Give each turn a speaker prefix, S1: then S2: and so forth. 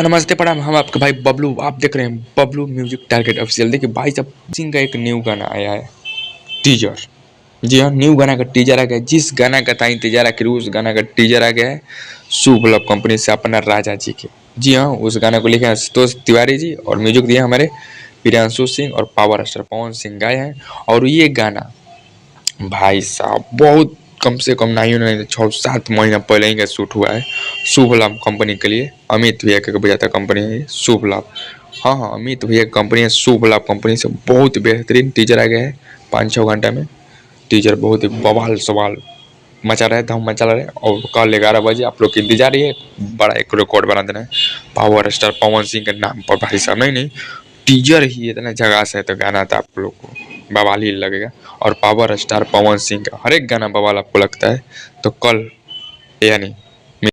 S1: तो नमस्ते प्रणाम, हम आपके भाई बबलू। आप देख रहे हैं बबलू म्यूजिक टारगेट ऑफिशियल। देखिए भाई साहब सिंह का एक न्यू गाना आया है, टीजर। जी हाँ, न्यू गाना का टीजर आ गया है। जिस गाना का था इंतजार आखिर उस गाना का टीजर आ गया है शुभ लव कंपनी से अपना राजा जी के। जी हाँ, उस गाना को लिखे हैं आशुतोष तिवारी जी और म्यूजिक दिया हमारे प्रियांशु सिंह और पावर स्टार पवन सिंह गाए हैं। और ये गाना भाई साहब बहुत कम से कम नहीं 6-7 महीना पहले ही का शूट हुआ है शुभ लाभ कंपनी के लिए। अमित भैया के बजाता कंपनी है ये शुभ लाभ। हाँ हाँ, अमित भैया की कंपनी है शुभ लाभ कंपनी से। बहुत बेहतरीन टीजर आ गया है 5-6 घंटा में। टीजर बहुत ही बवाल सवाल मचा रहे, धम मचा रहे। और कल 11 बजे आप लोग की इंतजार ही है, बड़ा एक रिकॉर्ड बना देना है पावर स्टार पवन सिंह के नाम पर भाई साहब। नहीं, टीजर ही इतना झकास है तो गाना तो आप लोग को बवाल ही लगेगा। और पावर स्टार पवन सिंह का हर एक गाना बवाल आपको लगता है तो कल यानी